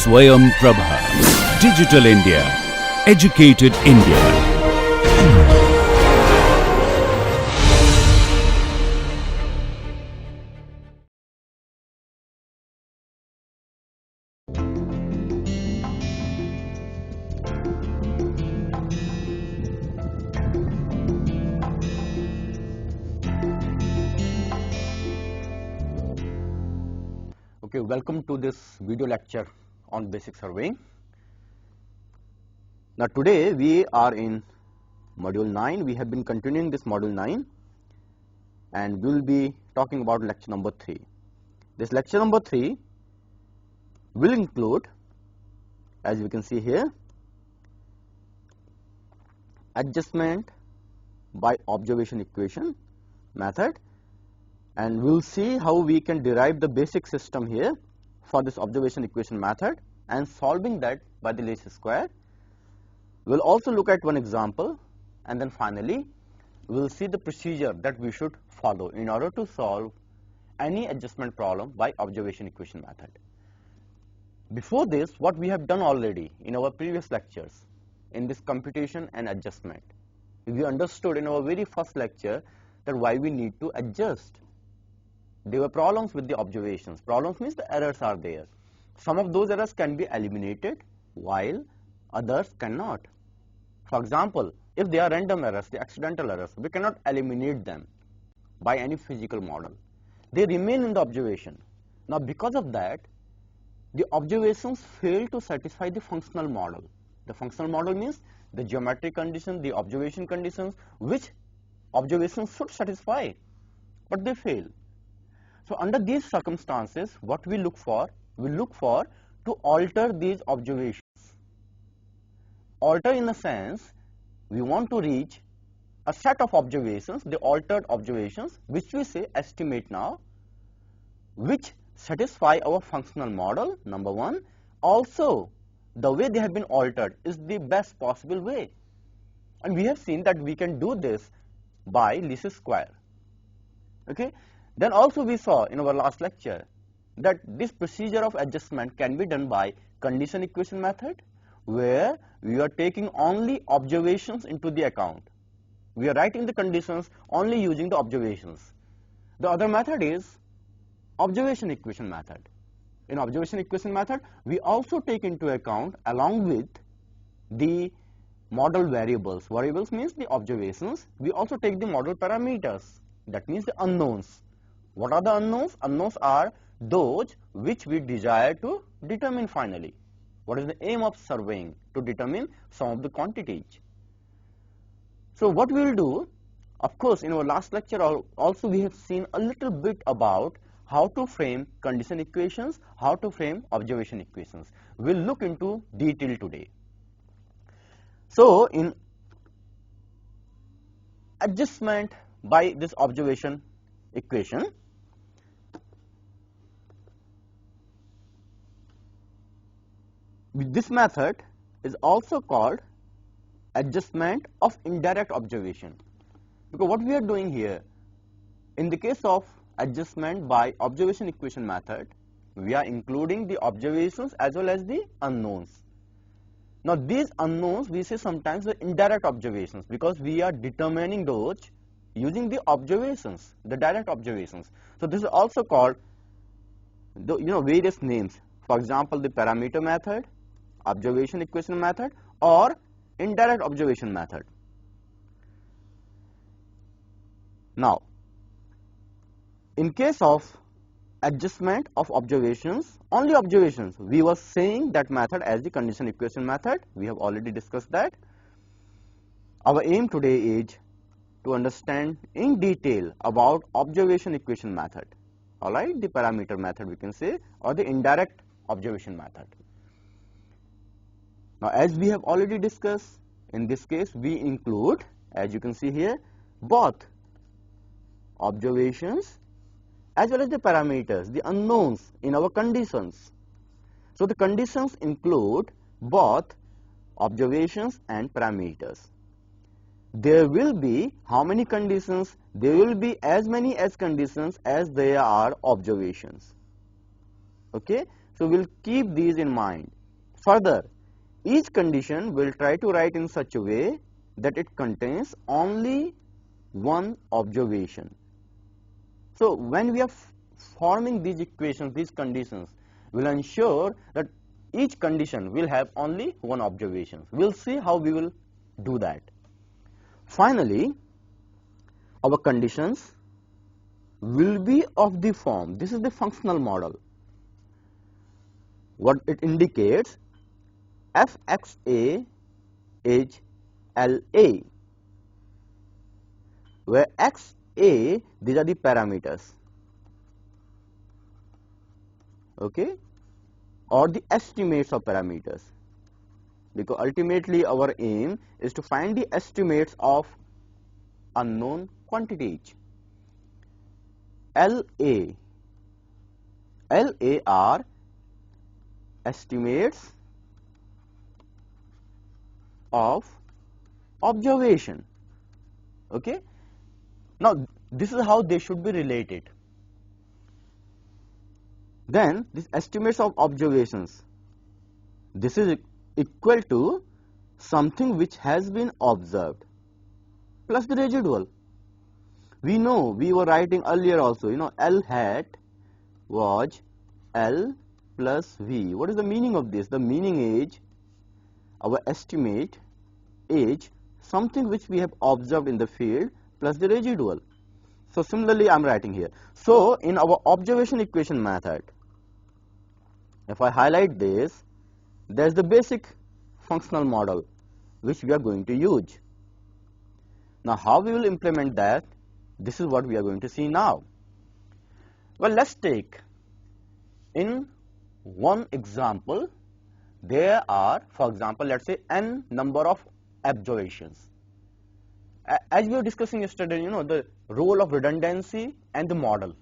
Swayam Prabha. Digital India. Educated India. Okay, welcome to this video lecture on basic surveying. Now today we are in module 9. We have been continuing this module 9 and we will be talking about lecture number 3. This lecture number 3 will include, as we can see here, adjustment by observation equation method, and we will see how we can derive the basic system here for this observation equation method and solving that by the least square. We will also look at one example, and then finally we will see the procedure that we should follow in order to solve any adjustment problem by observation equation method. Before this, what we have done already in our previous lectures in this computation and adjustment, we understood in our very first lecture that why we need to adjust. There were problems with the observations. Problems means the errors are there. Some of those errors can be eliminated while others cannot. For example, if they are random errors, the accidental errors, we cannot eliminate them by any physical model. They remain in the observation. Now because of that, the observations fail to satisfy the functional model. The functional model means the geometric conditions, the observation conditions, which observations should satisfy, but they fail. So under these circumstances, what we look for? We look for to alter these observations. Alter in the sense, we want to reach a set of observations, the altered observations, which we say estimate now, which satisfy our functional model, number one. Also, the way they have been altered is the best possible way. And we have seen that we can do this by least square. Okay? Then also we saw in our last lecture that this procedure of adjustment can be done by condition equation method, where we are taking only observations into the account. We are writing the conditions only using the observations. The other method is observation equation method. In observation equation method, we also take into account along with the model variables. Variables means the observations. We also take the model parameters. That means the unknowns. What are the unknowns? Unknowns are those which we desire to determine finally. What is the aim of surveying? To determine some of the quantities. So what we will do, of course, in our last lecture also we have seen a little bit about how to frame condition equations, how to frame observation equations. We will look into detail today. So in adjustment by this observation equation, this method is also called adjustment of indirect observation, because what we are doing here, in the case of adjustment by observation equation method, we are including the observations as well as the unknowns. Now these unknowns we say sometimes the indirect observations, because we are determining those using the observations, the direct observations. So this is also called the various names. For example, the parameter method, observation equation method, or indirect observation method. Now, in case of adjustment of observations, only observations, we were saying that method as the condition equation method. We have already discussed that. Our aim today is to understand in detail about observation equation method. Alright, the parameter method we can say, or the indirect observation method. Now as we have already discussed, in this case we include, as you can see here, both observations as well as the parameters, the unknowns in our conditions. So the conditions include both observations and parameters. There will be how many conditions? There will be as many as conditions as there are observations. Okay, So we'll keep these in mind. Further, each condition will try to write in such a way that it contains only one observation. So when we are forming these equations, these conditions, we'll ensure that each condition will have only one observation. We'll see how we will do that. Finally, our conditions will be of the form. This is the functional model. What it indicates, fxa is LA, where xa, these are the parameters, okay, or the estimates of parameters, because ultimately our aim is to find the estimates of unknown quantities. LA are estimates of observation. Okay. Now this is how they should be related. Then these estimates of observations, this is equal to something which has been observed plus the residual. We know, we were writing earlier also, L hat was L plus V. What is the meaning of this? The meaning is, our estimate is something which we have observed in the field plus the residual. So similarly, I am writing here. So in our observation equation method, if I highlight this, there is the basic functional model which we are going to use. Now how we will implement that? This is what we are going to see now. Well, let's take in one example. There are, for example, let's say n number of observations. As we were discussing yesterday, the role of redundancy and the model.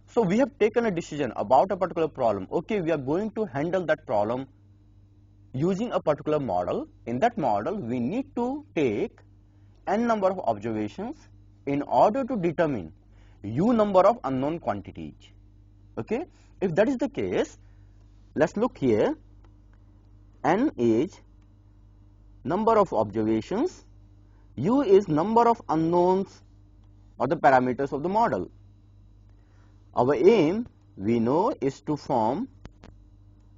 So we have taken a decision about a particular problem. Okay, we are going to handle that problem using a particular model. In that model, we need to take n number of observations in order to determine u number of unknown quantities. Okay, if that is the case, let's look here. N is number of observations, u is number of unknowns or the parameters of the model. Our aim, we know, is to form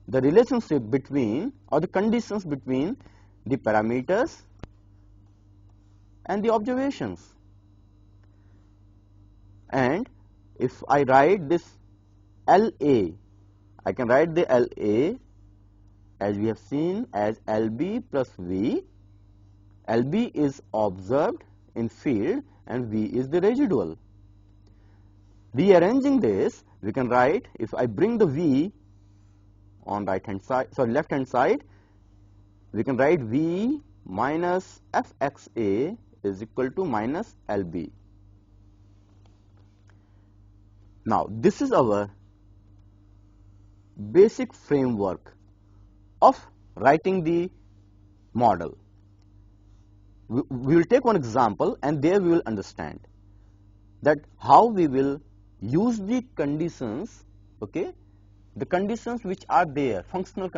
the relationship between or the conditions between the parameters and the observations. And if I write this LA, I can write the LA as we have seen as LB plus V. LB is observed in field and V is the residual. Rearranging this, we can write, if I bring the V on left hand side, we can write V minus Fxa is equal to minus LB. Now this is our basic framework of writing the model. We will take one example and there we will understand that how we will use the conditions, okay, the conditions which are there, functional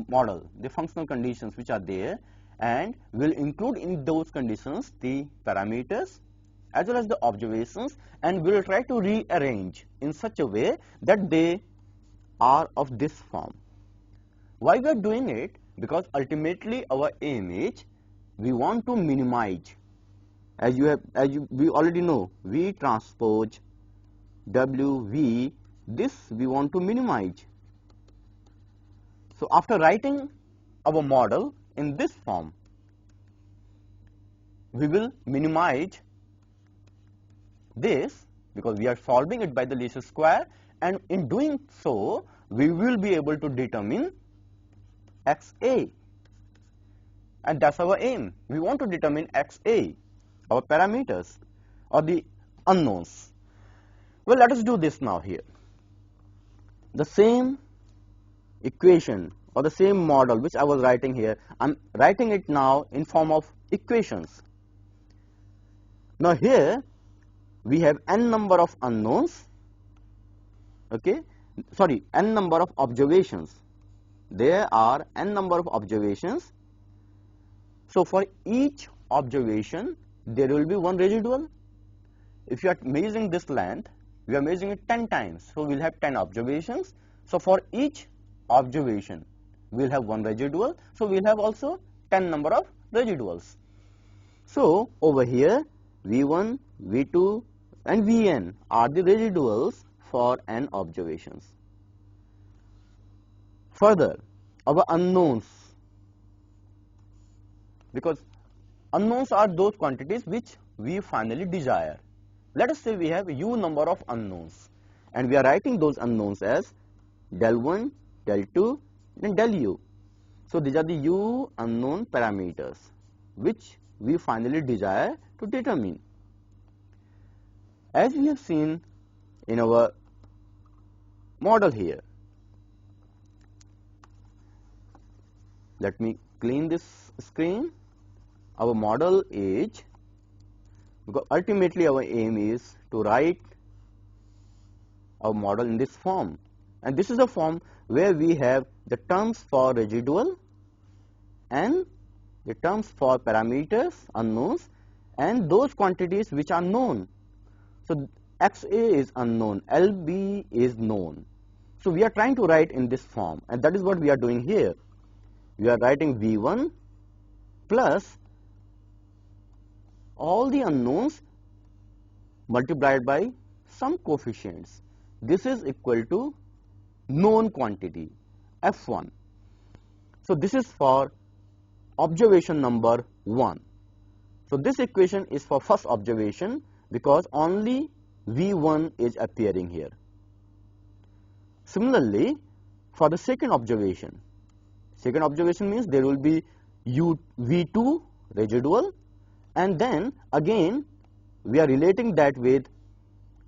model, the functional conditions which are there, and we will include in those conditions the parameters as well as the observations, and we will try to rearrange in such a way that they are of this form. Why we are doing it? Because ultimately our aim is we want to minimize, we already know, V transpose WV, this we want to minimize. So after writing our model in this form, we will minimize this because we are solving it by the least square, and in doing so we will be able to determine XA, and that's our aim. We want to determine XA, our parameters or the unknowns. Well, let us do this now here. The same equation or the same model which I was writing here, I am writing it now in form of equations. Now here we have n number of unknowns, okay, sorry, n number of observations. There are n number of observations. So for each observation, there will be one residual. If you are measuring this length, we are measuring it 10 times. So we will have 10 observations. So for each observation, we will have one residual. So we will have also 10 number of residuals. So over here, V1, V2 and Vn are the residuals for n observations. Further, our unknowns, because unknowns are those quantities which we finally desire. Let us say we have u number of unknowns and we are writing those unknowns as del 1, del 2 and del u. So these are the u unknown parameters which we finally desire to determine. As we have seen in our model here, let me clean this screen. Our model is, because ultimately our aim is to write our model in this form, and this is a form where we have the terms for residual and the terms for parameters, unknowns, and those quantities which are known. So XA is unknown, LB is known. So we are trying to write in this form, and that is what we are doing here. We are writing V1 plus all the unknowns multiplied by some coefficients. This is equal to known quantity F1. So this is for observation number 1. So this equation is for first observation because only V1 is appearing here. Similarly, for the second observation means there will be V2 residual, and then again we are relating that with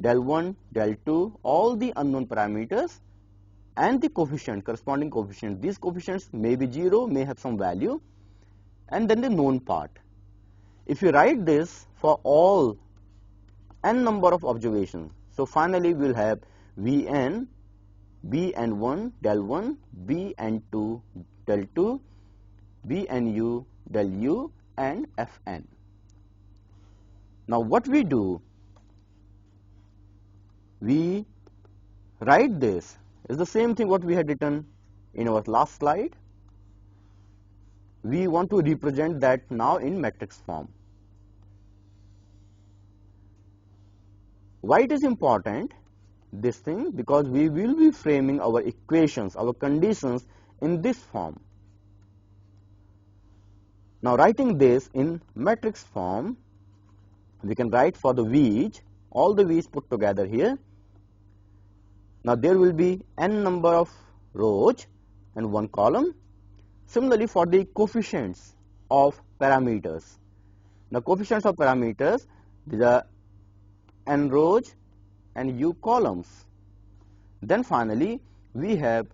del 1, del 2, all the unknown parameters and the coefficient, corresponding coefficient. These coefficients may be 0, may have some value, and then the known part. If you write this for all n number of observations, so finally we will have Vn, Bn1 del 1, Bn2 del 2, Bnu del u and Fn. Now what we do, we write this is the same thing what we had written in our last slide. We want to represent that now in matrix form. Why it is important, this thing? Because we will be framing our equations, our conditions in this form. Now writing this in matrix form, we can write for the V's, all the V's put together here. Now there will be n number of rows and one column. Similarly for the coefficients of parameters. Now coefficients of parameters, these are n rows and u columns. Then finally we have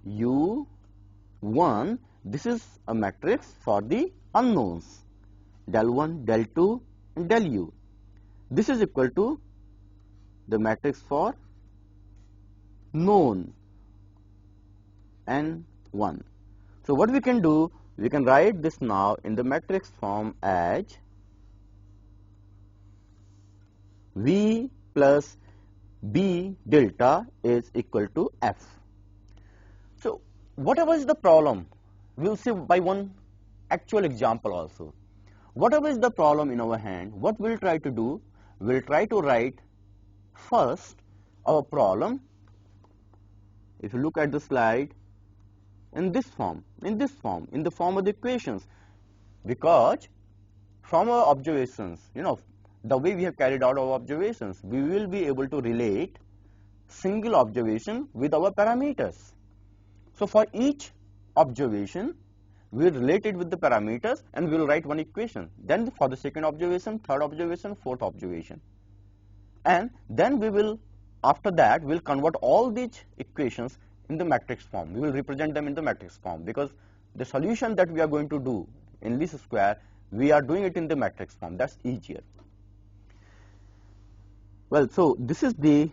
u1, this is a matrix for the unknowns, del 1, del 2 and del u. This is equal to the matrix for known n1. So what we can do, we can write this now in the matrix form as V plus B delta is equal to F. So whatever is the problem, we will see by one actual example also. Whatever is the problem in our hand, what we will try to do, we will try to write first our problem, if you look at the slide, in this form, in the form of the equations, because from our observations, the way we have carried out our observations, we will be able to relate single observation with our parameters. So for each observation, we will relate it with the parameters and we will write one equation. Then for the second observation, third observation, fourth observation. And then we will, after that, we will convert all these equations in the matrix form. We will represent them in the matrix form because the solution that we are going to do in least square, we are doing it in the matrix form. That's easier. Well, so this is the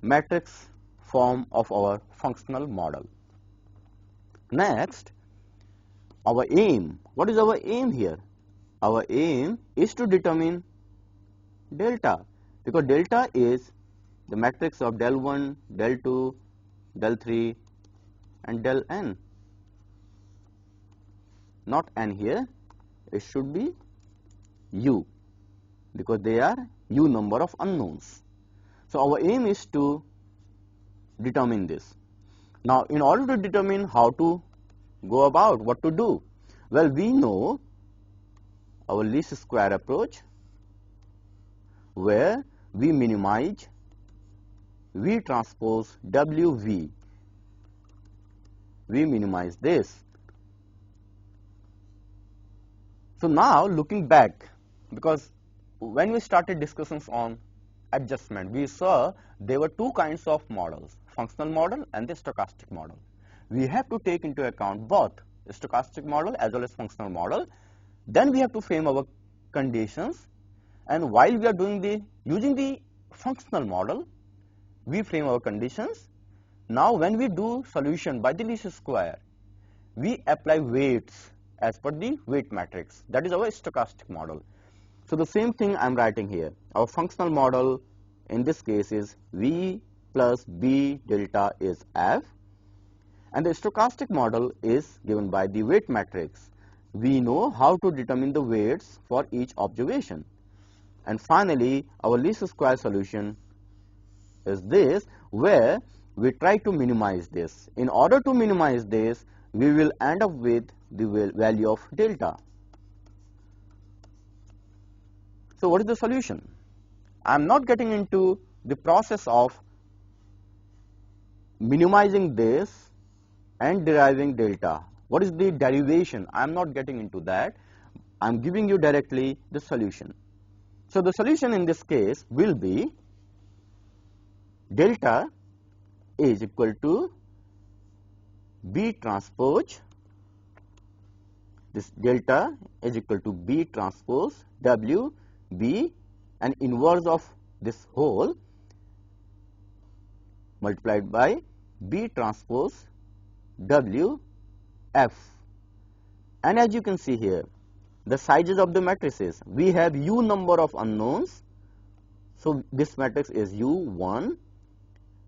matrix form of our functional model. Next, our aim. What is our aim here? Our aim is to determine delta, because delta is the matrix of del 1, del 2, del 3 and del n. Not n here, it should be u, because they are u number of unknowns. So our aim is to determine this. Now, in order to determine how to go about, what to do, well, we know our least square approach, where we minimize V transpose WV. We minimize this. So now looking back, because when we started discussions on adjustment, we saw there were two kinds of models, functional model and the stochastic model. We have to take into account both stochastic model as well as functional model. Then we have to frame our conditions, and while we are doing using the functional model, we frame our conditions. Now when we do solution by the least square, we apply weights as per the weight matrix. That is our stochastic model. So the same thing I am writing here. Our functional model in this case is V plus B delta is F, and the stochastic model is given by the weight matrix. We know how to determine the weights for each observation. And finally, our least square solution is this, where we try to minimize this. In order to minimize this, we will end up with the value of delta. So what is the solution? I am not getting into the process of minimizing this and deriving delta. What is the derivation? I am not getting into that. I am giving you directly the solution. So the solution in this case will be delta is equal to B transpose, this delta is equal to B transpose W B, and inverse of this whole multiplied by B transpose W F. And as you can see here, the sizes of the matrices, we have u number of unknowns, so this matrix is U1.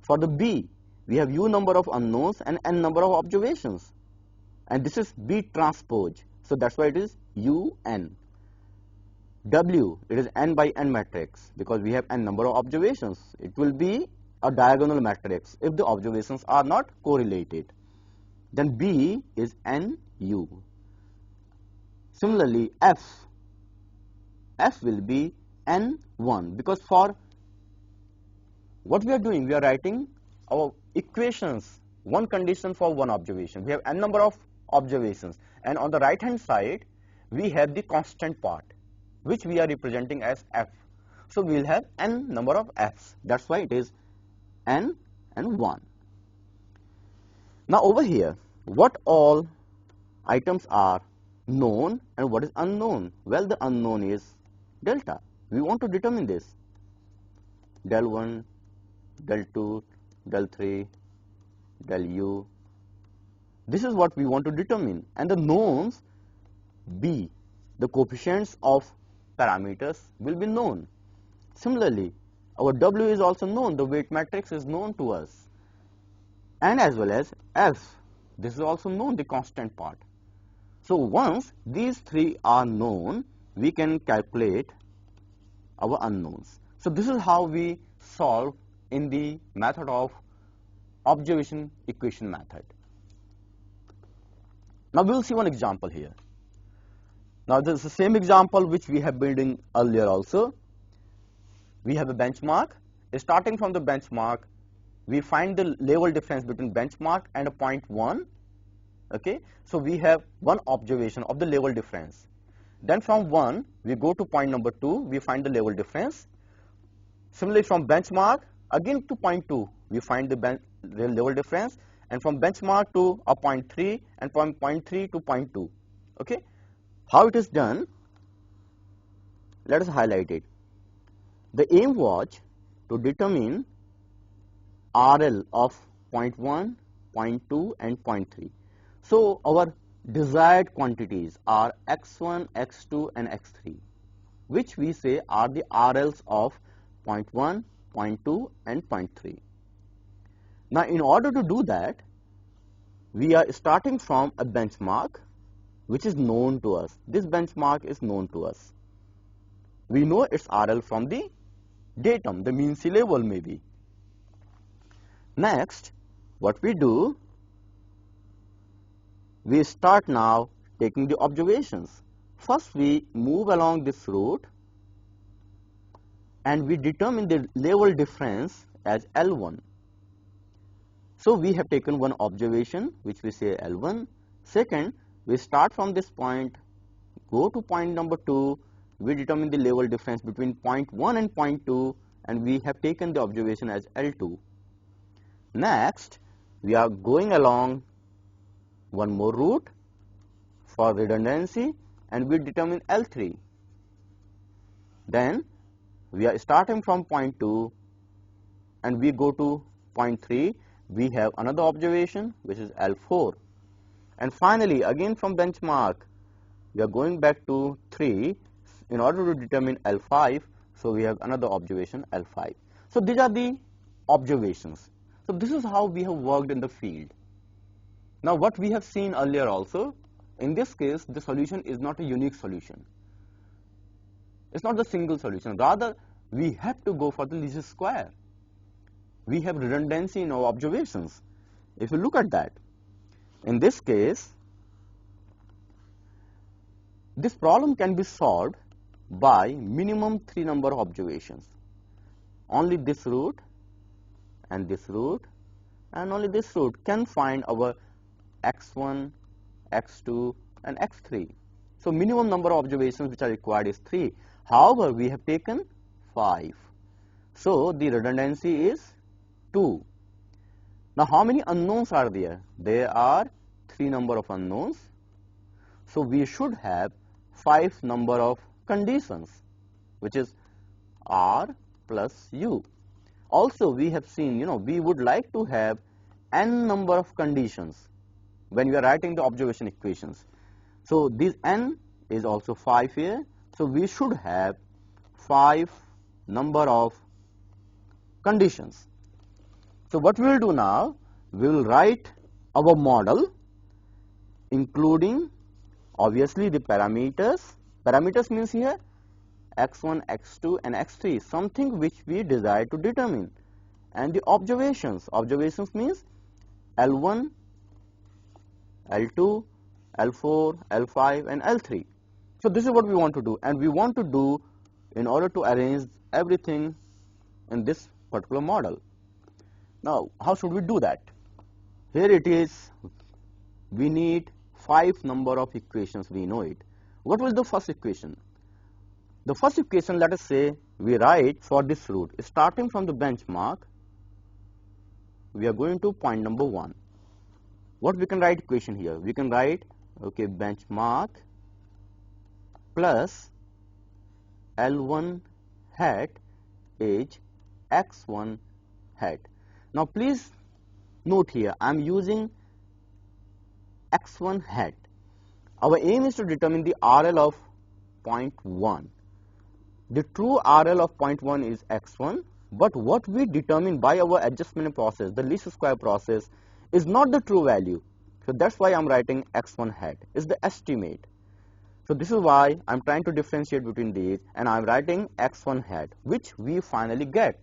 For the B, we have u number of unknowns and n number of observations, and this is B transpose, so that's why it is UN. W, it is n by n matrix, because we have n number of observations. It will be a diagonal matrix if the observations are not correlated. Then B is NU. Similarly, F will be N1, because for what we are doing, we are writing our equations, one condition for one observation. We have n number of observations, and on the right hand side we have the constant part, which we are representing as F. So we will have n number of F's. That's why it is N and 1. Now over here, what all items are known and what is unknown? Well, the unknown is delta. We want to determine this. Del 1, del 2, del 3, del U. This is what we want to determine. And the knowns B, the coefficients of parameters will be known. Similarly, our W is also known, the weight matrix is known to us, and as well as F, this is also known, the constant part. So once these three are known, we can calculate our unknowns. So this is how we solve in the method of observation equation method. Now we will see one example here. Now this is the same example which we have built in earlier also. We have a benchmark. Starting from the benchmark, we find the level difference between benchmark and a point 1. Okay, so we have one observation of the level difference. Then from 1, we go to point number 2, we find the level difference. Similarly, from benchmark again to point 2, we find the level difference, and from benchmark to a point 3, and from point 3 to point 2. Okay, how it is done? Let us highlight it. The aim was to determine RL of point 0.1, 0.2 and 0.3. So our desired quantities are x1, x2 and x3, which we say are the RLs of 0.1, 0.2 and 0.3. Now in order to do that, we are starting from a benchmark which is known to us. This benchmark is known to us. We know its RL from the datum, the mean sea level maybe. Next, what we do, we start now taking the observations. First we move along this route and we determine the level difference as L1. So we have taken one observation which we say L1. Second, we start from this point, go to point number 2, we determine the level difference between point 1 and point 2 and we have taken the observation as L2. Next, we are going along one more route for redundancy and we determine L3. Then we are starting from point 2 and we go to point 3. We have another observation which is L4. And finally, again from benchmark, we are going back to 3 in order to determine L5. So we have another observation L5. So these are the observations. So this is how we have worked in the field. Now what we have seen earlier also, in this case the solution is not a unique solution. It's not the single solution. Rather, we have to go for the least square. We have redundancy in our observations. If you look at that, in this case, this problem can be solved by minimum 3 number of observations. Only this route and this route and only this route can find our x1, x2 and x3. So minimum number of observations which are required is 3. However, we have taken 5. So the redundancy is 2. Now how many unknowns are there? There are 3 number of unknowns. So we should have 5 number of conditions, which is R plus U. Also we have seen, we would like to have n number of conditions when we are writing the observation equations. So this n is also 5 here. So we should have 5 number of conditions. So what we will do now, we will write our model including obviously the parameters. Parameters means here x1, x2 and x3, something which we desire to determine. And the observations. Observations means L1, L2, L4, L5 and L3. So this is what we want to do, and we want to do in order to arrange everything in this particular model. Now how should we do that? Here it is, we need 5 number of equations, we know it. What was the first equation? The first equation, let us say we write for this route, starting from the benchmark, we are going to point number 1. What we can write equation here? We can write, okay, benchmark plus L1 hat is x1 hat. Now please note here, I am using x1 hat. Our aim is to determine the RL of point 1. The true RL of point 1 is x1, but what we determine by our adjustment process, the least square process, is not the true value. So that's why I'm writing x1 hat. It's the estimate. So this is why I'm trying to differentiate between these, and I'm writing x1 hat, which we finally get.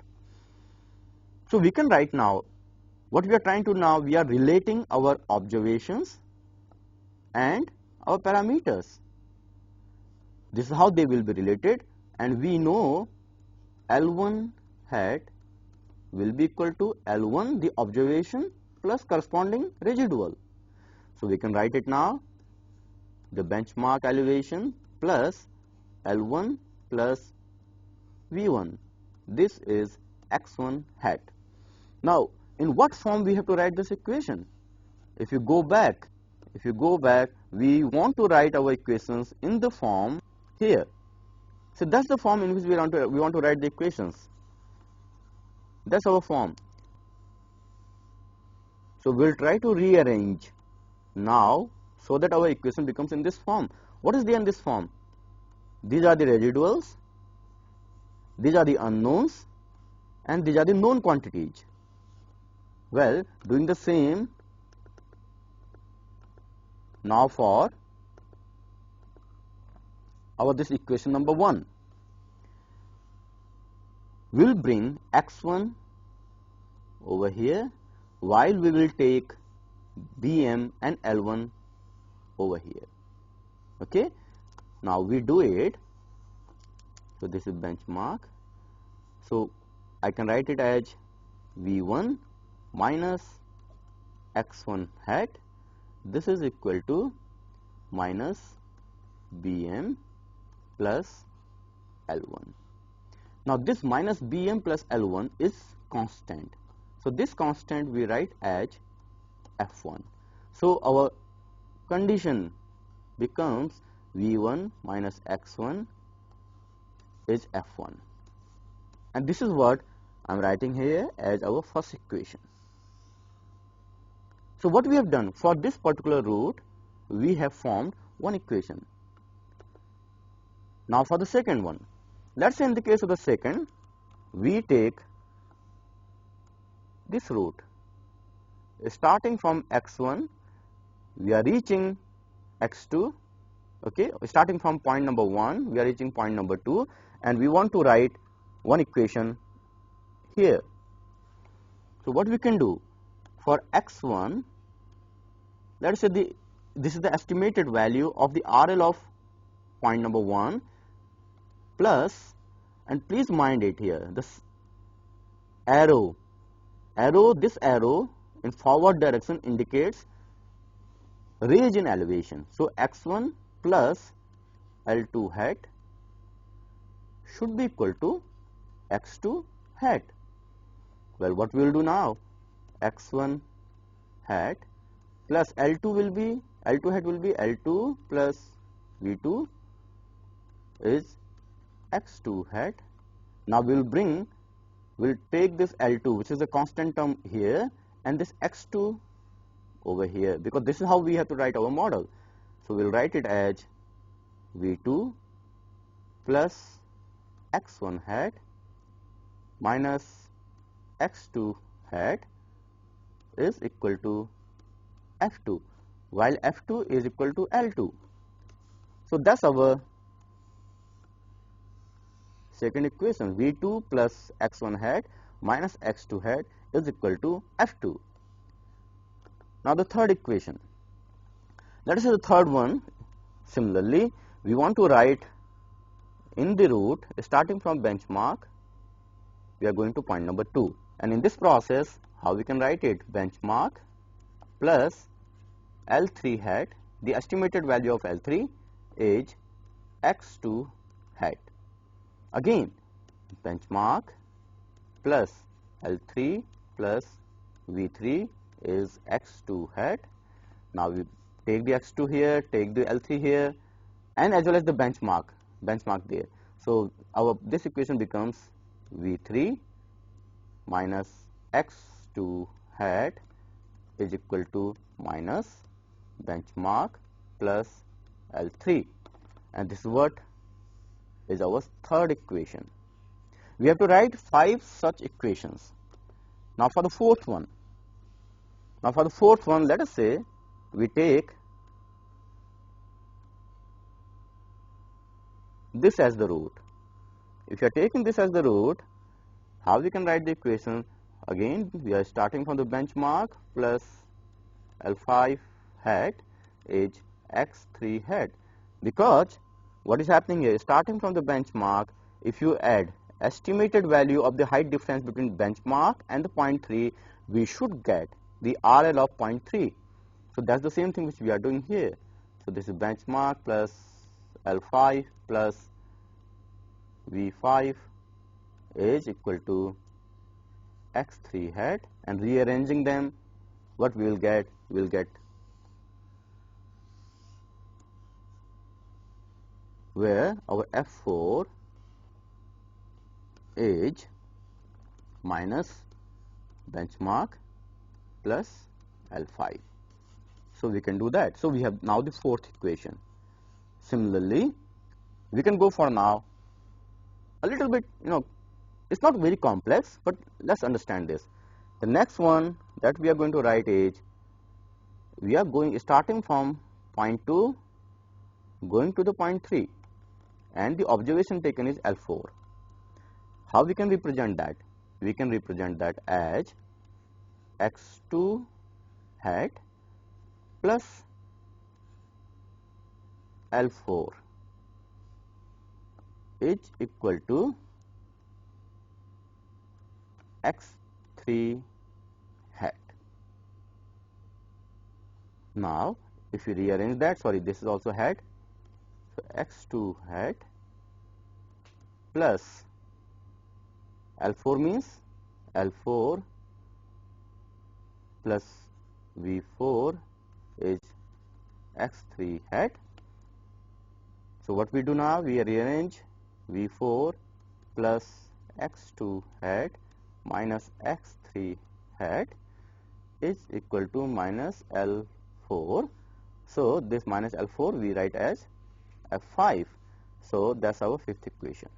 So we can write now, what we are trying to now, we are relating our observations and our parameters. This is how they will be related, and we know L1 hat will be equal to L1, the observation, plus corresponding residual. So we can write it now, the benchmark elevation plus L1 plus V1. This is x1 hat. Now in what form we have to write this equation? If you go back, we want to write our equations in the form here. So that's the form in which we want to write the equations. That's our form. So we'll try to rearrange now so that our equation becomes in this form. What is there in this form? These are the residuals, these are the unknowns, and these are the known quantities. Well, doing the same now for our this equation number 1. We'll bring x1 over here while we will take bm and l1 over here. Okay, now we do it. So this is benchmark. So I can write it as v1 minus x1 hat. This is equal to minus bm plus L1. Now this minus bm plus L1 is constant. So this constant we write as F1. So our condition becomes V1 minus X1 is F1. And this is what I am writing here as our first equation. So what we have done for this particular root, we have formed one equation. Now for the second one, let's say in the case of the second, we take this root. Starting from x1, we are reaching x2. Okay, starting from point number 1, we are reaching point number 2, and we want to write one equation here. So what we can do for x1, let us say this is the estimated value of the RL of point number 1 plus, and please mind it here, this this arrow in forward direction indicates raise in elevation. So x1 plus L2 hat should be equal to x2 hat. Well, what we will do now? x1 hat plus L2 hat will be L2 plus V2 is x2 hat. Now we'll take this L2, which is a constant term here, and this x2 over here, because this is how we have to write our model. So we'll write it as V2 plus x1 hat minus x2 hat is equal to F2, while F2 is equal to L2. So that's our second equation. V2 plus x1 hat minus x2 hat is equal to F2. Now the third equation. Let us say the third one, similarly, we want to write in the root, starting from benchmark, we are going to point number 2. And in this process, how we can write it? Benchmark plus L3 hat, the estimated value of L3 is x2 hat. Again, benchmark plus L3 plus V3 is x2 hat. Now we take the x2 here, take the L3 here, and as well as the benchmark there. So this equation becomes V3 minus x2 hat is equal to minus benchmark plus L3, and this is what is our third equation. We have to write 5 such equations. Now for the fourth one, let us say we take this as the root. If you are taking this as the root, how we can write the equation? Again, we are starting from the benchmark plus L5 hat is x3 hat, because what is happening here, starting from the benchmark, if you add estimated value of the height difference between benchmark and the point 3, we should get the RL of point 3. So that's the same thing which we are doing here. So this is benchmark plus L5 plus V5 is equal to x3 hat, and rearranging them, what we will get? We will get where our F4 is minus benchmark plus L5. So we can do that. So we have now the fourth equation. Similarly, we can go for now a little bit, it's not very complex, but let's understand this. The next one that we are going to write is, we are starting from point 2 going to the point 3, and the observation taken is L4. How we can represent that? We can represent that as x2 hat plus L4 is equal to x3 hat. Now, if you rearrange that, sorry, this is also hat, so x2 hat plus L4 means L4 plus V4 is x3 hat. So what we do now, we rearrange V4 plus x2 hat minus x3 hat is equal to minus L4. So this minus L4 we write as F5. So that's our fifth equation.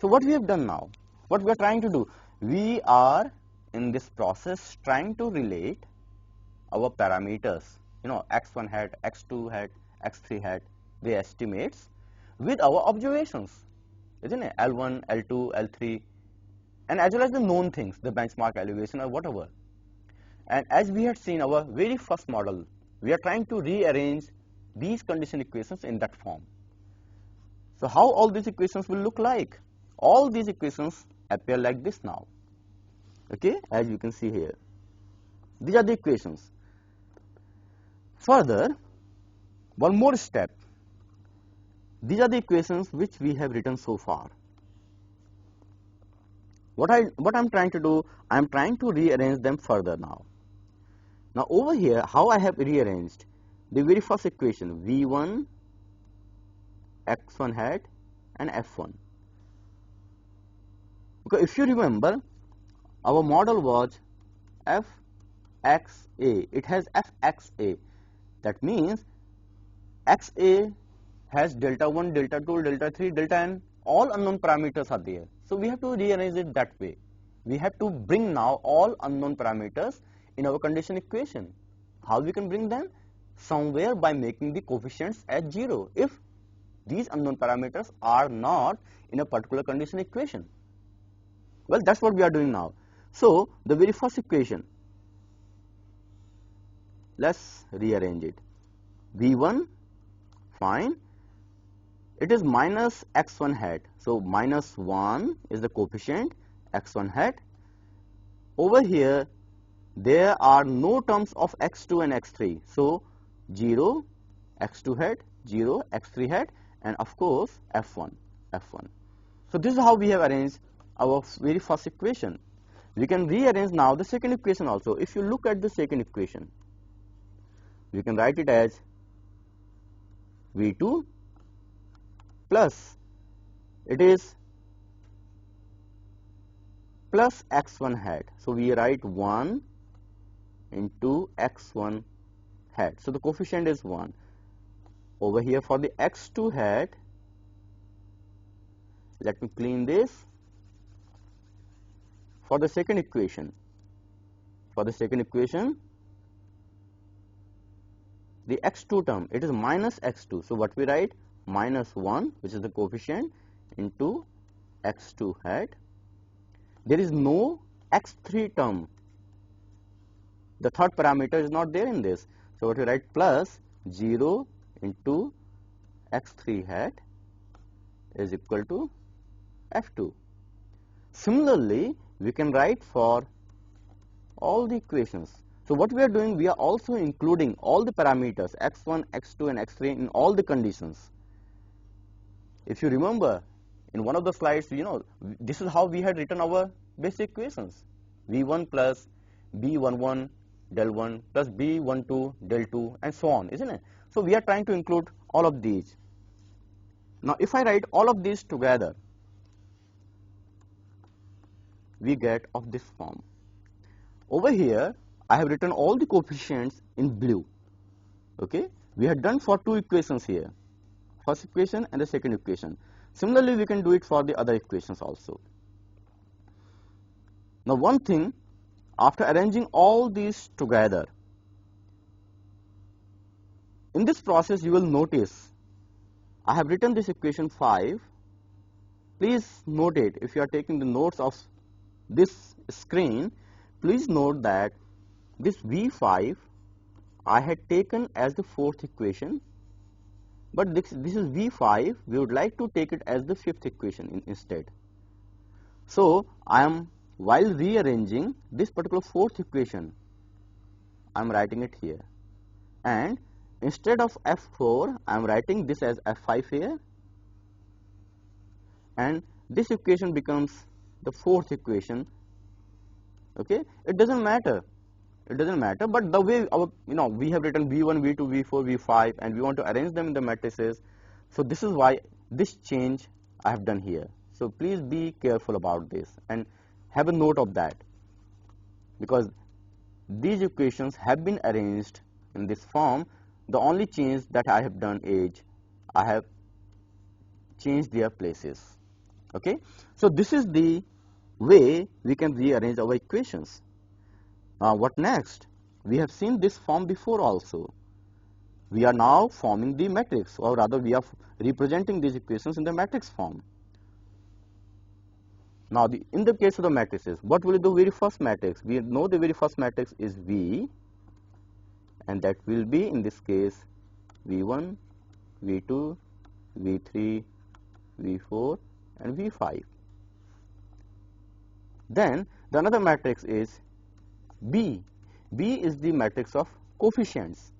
So what we have done now, what we are trying to do, we are in this process trying to relate our parameters, x1 hat, x2 hat, x3 hat, the estimates with our observations, isn't it? L1, L2, L3, and as well as the known things, the benchmark elevation or whatever. And as we had seen our very first model, we are trying to rearrange these condition equations in that form. So how all these equations will look like? All these equations appear like this now. Okay, as you can see here. These are the equations. Further, one more step. These are the equations which we have written so far. What I'm trying to do, I'm trying to rearrange them further now. Now over here, how I have rearranged the very first equation, V1, x1 hat and F1. Because if you remember, our model was Fxa. It has Fxa. That means Xa has delta 1, delta 2, delta 3, delta n, all unknown parameters are there. So we have to rearrange it that way. We have to bring now all unknown parameters in our condition equation. How we can bring them? Somewhere by making the coefficients as 0 if these unknown parameters are not in a particular condition equation. Well, that's what we are doing now. So the very first equation, let's rearrange it. V1, fine. It is minus x1 hat. So minus 1 is the coefficient x1 hat. Over here, there are no terms of x2 and x3. So 0, x2 hat, 0, x3 hat, and of course F1. So this is how we have arranged our very first equation. We can rearrange now the second equation also. If you look at the second equation, we can write it as V2 plus, it is plus x1 hat. So we write 1 into x1 hat. So the coefficient is 1. Over here for the x2 hat, let me clean this. For the second equation, the x2 term, it is minus x2. So what we write? Minus 1, which is the coefficient, into x2 hat. There is no x3 term. The third parameter is not there in this. So what we write? Plus 0 into x3 hat is equal to F2. Similarly, we can write for all the equations. So what we are doing, we are also including all the parameters x1, x2 and x3 in all the conditions. If you remember, in one of the slides, this is how we had written our basic equations. V1 plus B11 del 1 plus B12 del 2 and so on, isn't it? So we are trying to include all of these. Now if I write all of these together, we get of this form. Over here, I have written all the coefficients in blue. Okay, we had done for two equations here, first equation and the second equation. Similarly, we can do it for the other equations also. Now, one thing, after arranging all these together, in this process you will notice I have written this equation 5. Please note it. If you are taking the notes of this screen, please note that this V5 I had taken as the fourth equation, but this is V5, we would like to take it as the fifth equation instead. So, I am, while rearranging this particular fourth equation, I am writing it here, and instead of F4, I am writing this as F5 here, and this equation becomes the fourth equation. Okay, it doesn't matter. It doesn't matter, but the way our, we have written V1, V2, V4, V5, and we want to arrange them in the matrices. So this is why this change I have done here. So please be careful about this and have a note of that, because these equations have been arranged in this form. The only change that I have done is I have changed their places. Okay, so this is the way we can rearrange our equations. Now, what next? We have seen this form before also. We are now forming the matrix, or rather we are representing these equations in the matrix form. Now, in the case of the matrices, what will be the very first matrix? We know the very first matrix is V, and that will be, in this case, V1, V2, V3, V4 and V5. Then the another matrix is B. B is the matrix of coefficients,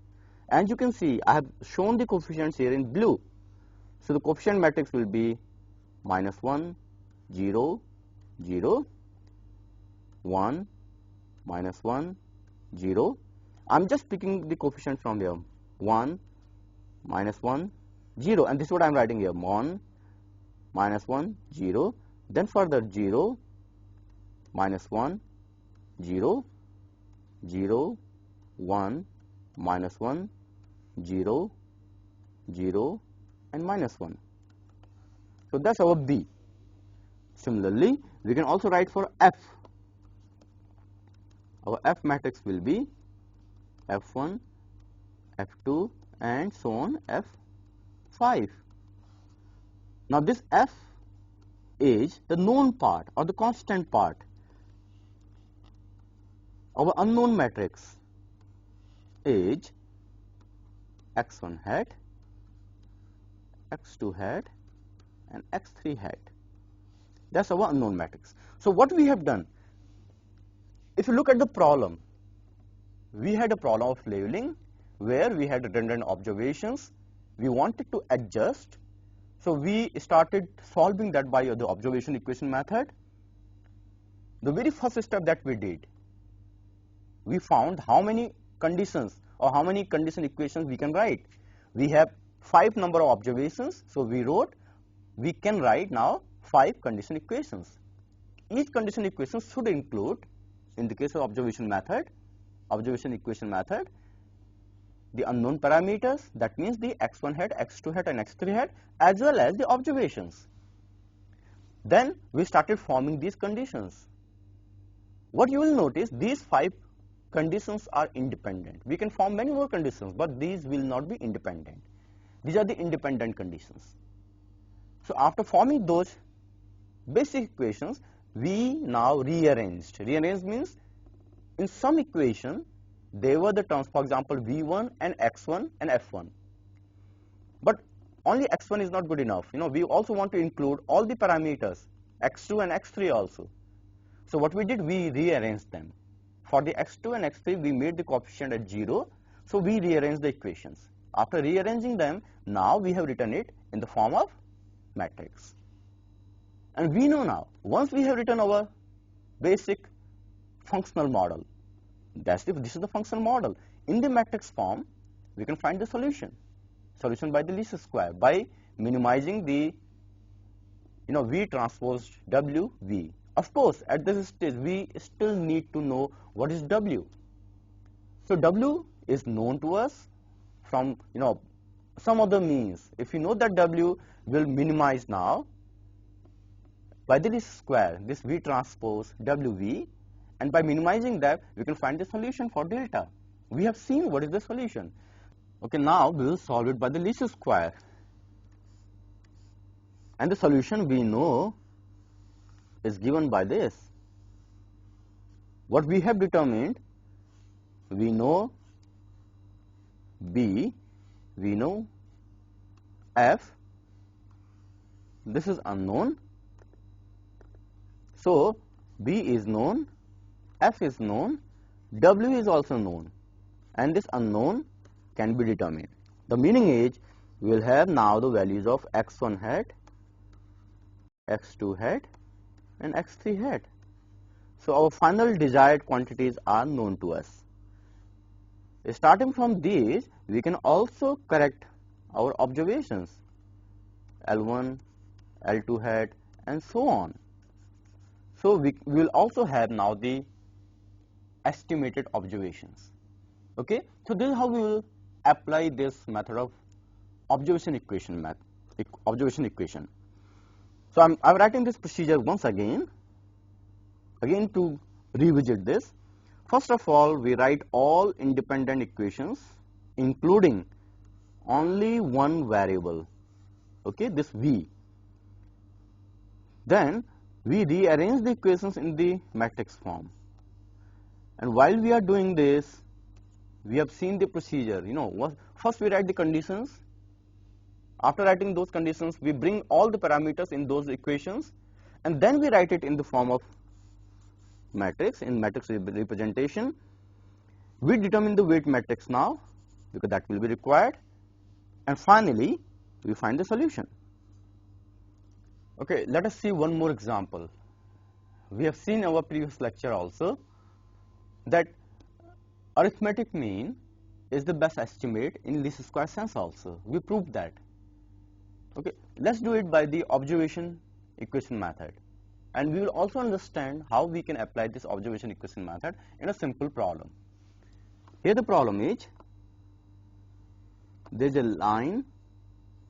and you can see I have shown the coefficients here in blue. So the coefficient matrix will be -1, 0, 0, 1, -1, 0. I'm just picking the coefficient from here, 1, -1, 0, and this is what I'm writing here, 1, -1, 0, then further 0, -1, 0, 0, 1, -1, 0, 0 and -1. So that's our B. Similarly, we can also write for F. Our F matrix will be F1, F2 and so on F5. Now this F is the known part or the constant part. Our unknown matrix is x1 hat, x2 hat and x3 hat. That's our unknown matrix. So what we have done, if you look at the problem, we had a problem of labeling where we had redundant observations. We wanted to adjust, so we started solving that by the observation equation method. The very first step that we did, we found how many conditions or how many condition equations we can write. We have 5 number of observations, so we wrote we can write now 5 condition equations. Each condition equation should include, in the case of observation equation method, the unknown parameters, that means the x1 hat, x2 hat and x3 hat, as well as the observations. Then we started forming these conditions. What you will notice, these 5 conditions are independent. We can form many more conditions, but these will not be independent. These are the independent conditions. So after forming those basic equations, we now rearranged. Rearranged means in some equation, there were the terms, for example, V1 and X1 and F1. But only X1 is not good enough. We also want to include all the parameters, X2 and X3 also. So what we did, we rearranged them. For the x2 and x3, we made the coefficient at 0, so we rearranged the equations. After rearranging them, now we have written it in the form of matrix. And we know now, once we have written our basic functional model, this is the functional model. In the matrix form, we can find the solution by the least square, by minimizing the V transpose W V. Of course, at this stage, we still need to know what is W. So W is known to us from some other means. If you know that W will minimize now by the least square, this V transpose WV, and by minimizing that, we can find the solution for delta. We have seen what is the solution. Okay, now we will solve it by the least square. And the solution we know is given by this. What we have determined, we know B, we know F, this is unknown. So B is known, F is known, W is also known, and this unknown can be determined. The meaning is we will have now the values of x1 hat, x2 hat, and x3 hat. So our final desired quantities are known to us. Starting from these, we can also correct our observations, L1, L2 hat, and so on. So we will also have now the estimated observations. Okay, so this is how we will apply this method of observation equation. So I'm writing this procedure once again to revisit this. First of all, we write all independent equations including only one variable, okay, this V. Then we rearrange the equations in the matrix form. And while we are doing this, we have seen the procedure. First we write the conditions. After writing those conditions, we bring all the parameters in those equations, and then we write it in the form of matrix, in matrix representation. We determine the weight matrix now, because that will be required, and finally we find the solution. Okay, let us see one more example. We have seen in our previous lecture also that arithmetic mean is the best estimate in least square sense also. We proved that. Okay, let's do it by the observation equation method, and we will also understand how we can apply this observation equation method in a simple problem. Here the problem is, there is a line,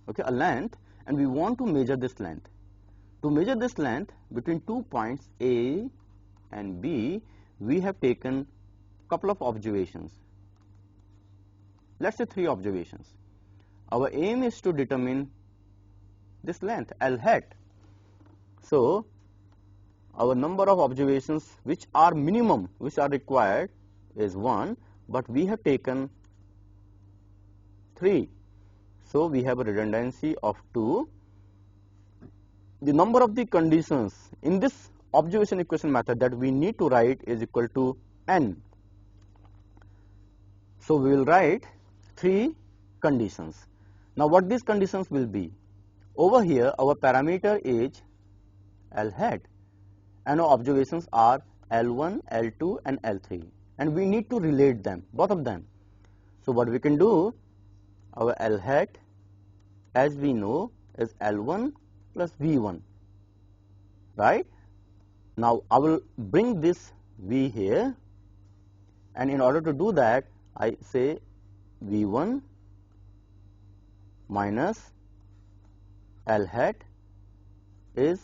okay, a length, and we want to measure this length. To measure this length between 2 points A and B, we have taken couple of observations. Let's say 3 observations. Our aim is to determine this length L hat. So our number of observations which are minimum, which are required, is 1, but we have taken 3. So we have a redundancy of 2. The number of the conditions in this observation equation method that we need to write is equal to n. So we will write 3 conditions. Now what these conditions will be? Over here our parameter is L hat, and our observations are L1, L2 and L3, and we need to relate them, both of them. So what we can do, our L hat, as we know, is L1 plus V1, right? Now I will bring this V here, and in order to do that, I say V1 minus L hat is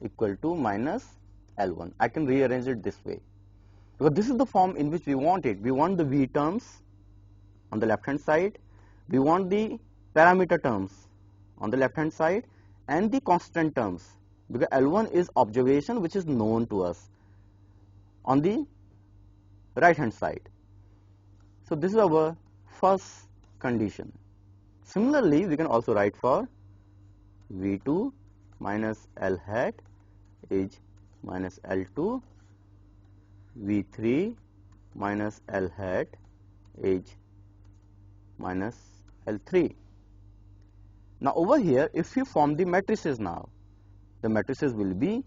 equal to minus L1. I can rearrange it this way, because this is the form in which we want it. We want the V terms on the left hand side, we want the parameter terms on the left hand side, and the constant terms, because L1 is observation which is known to us, on the right hand side. So this is our first condition. Similarly, we can also write for V2 minus L hat is minus L2, V3 minus L hat is minus L3. Now over here, if you form the matrices now, the matrices will be,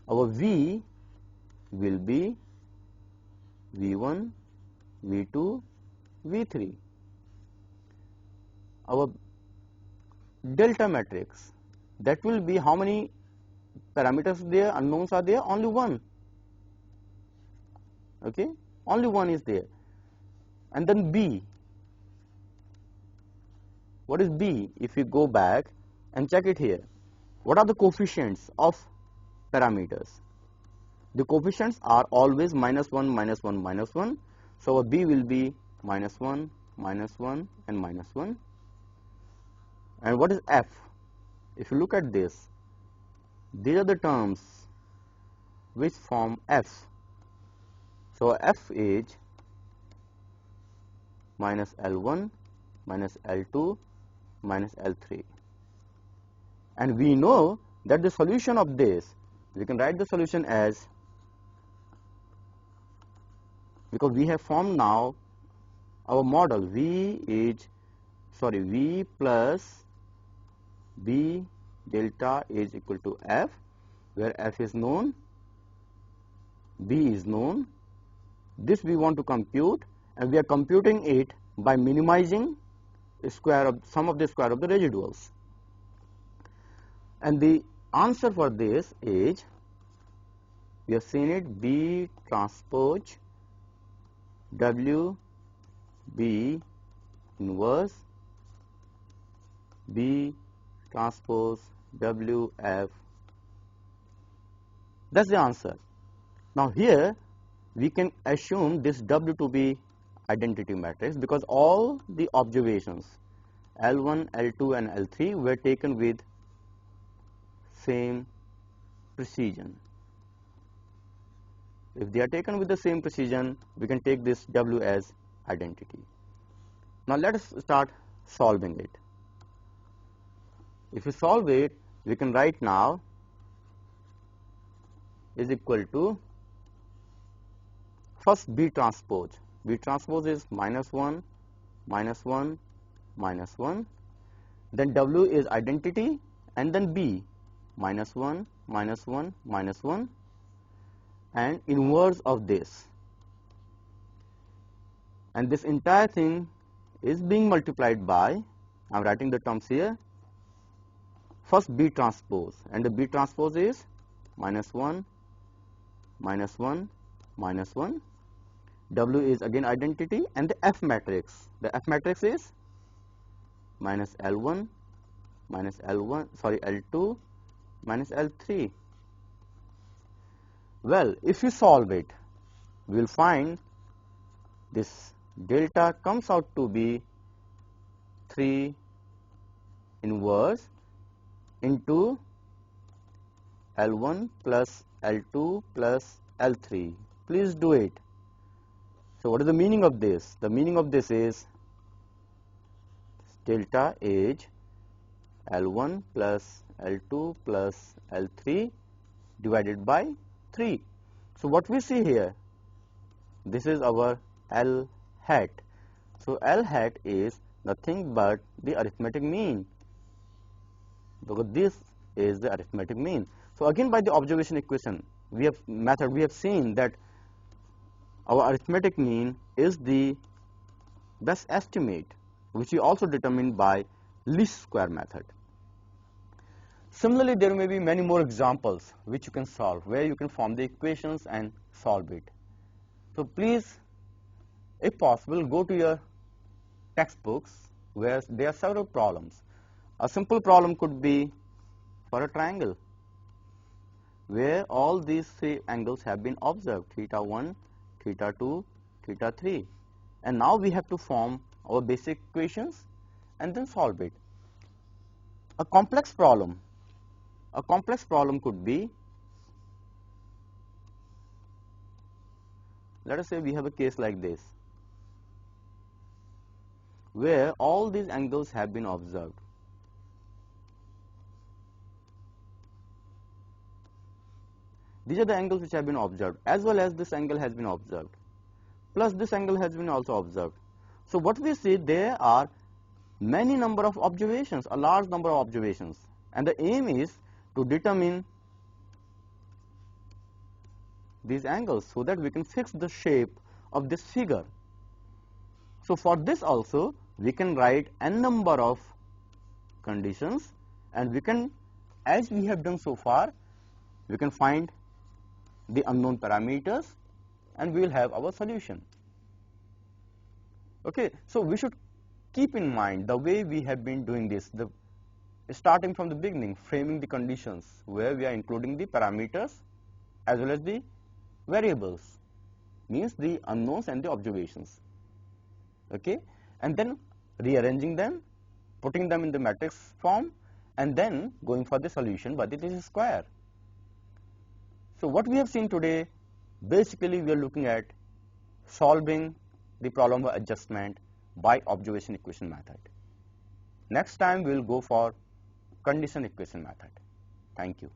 our V will be V1, V2, V3. Our delta matrix, that will be how many parameters there, unknowns are there? Only one. Okay, only one is there. And then B. What is B? If you go back and check it here, what are the coefficients of parameters? The coefficients are always -1, -1, -1. So our B will be -1, -1 and -1. And what is F? If you look at this, these are the terms which form F. So F is minus L1, minus L2, minus L3. And we know that the solution of this, we can write the solution as, because we have formed now our model, V plus B delta is equal to F, where F is known, B is known. This we want to compute, and we are computing it by minimizing sum of the square of the residuals. And the answer for this is, we have seen it, B transpose W B inverse B transpose W F. That's the answer. Now here we can assume this W to be identity matrix, because all the observations L1, L2 and L3 were taken with same precision. If they are taken with the same precision, we can take this W as identity. Now let us start solving it. If we solve it, we can write now is equal to, first B transpose. B transpose is -1, -1, -1. Then W is identity, and then B -1, -1, -1, and inverse of this. And this entire thing is being multiplied by, I am writing the terms here, first B transpose, and the B transpose is -1, -1, -1. W is again identity, and the F matrix. The F matrix is minus L1, L2, minus L3. Well, if you solve it, we will find this delta comes out to be 3 inverse into L1 plus L2 plus L3. Please do it. So what is the meaning of this? The meaning of this is delta is L1 plus L2 plus L3 divided by 3. So what we see here, this is our L hat. So L hat is nothing but the arithmetic mean, because this is the arithmetic mean. So again, by the observation equation we have seen that our arithmetic mean is the best estimate, which we also determine by least square method. Similarly, there may be many more examples which you can solve, where you can form the equations and solve it. So please, if possible, go to your textbooks where there are several problems. A simple problem could be for a triangle, where all these 3 angles have been observed, theta 1, theta 2, theta 3. And now we have to form our basic equations and then solve it. A complex problem could be, let us say we have a case like this, where all these angles have been observed. These are the angles which have been observed, as well as this angle has been observed, plus this angle has been also observed. So what we see, there are many number of observations, a large number of observations, and the aim is to determine these angles so that we can fix the shape of this figure. So for this also we can write n number of conditions, and we can, as we have done so far, we can find the unknown parameters and we will have our solution. Okay, so we should keep in mind the way we have been doing this, starting from the beginning, framing the conditions where we are including the parameters as well as the variables, means the unknowns and the observations. Okay, and then rearranging them, putting them in the matrix form, and then going for the solution by the least square. So what we have seen today, basically we are looking at solving the problem of adjustment by observation equation method. Next time we will go for condition equation method. Thank you.